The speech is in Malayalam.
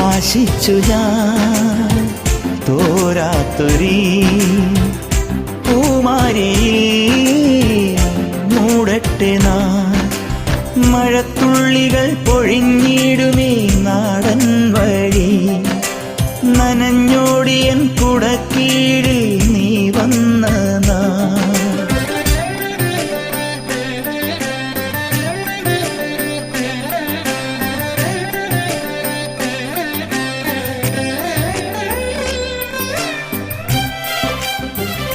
ആശിച്ചു ഞാൻ തോരാത്തൊരീ പൂമാരി മൂടട്ടെ നാൻ മഴത്തുള്ളികൾ പൊഴിഞ്ഞിടുമേ നാടൻ വഴി നനഞ്ഞോടിയൻ കുടക്കീഴിൽ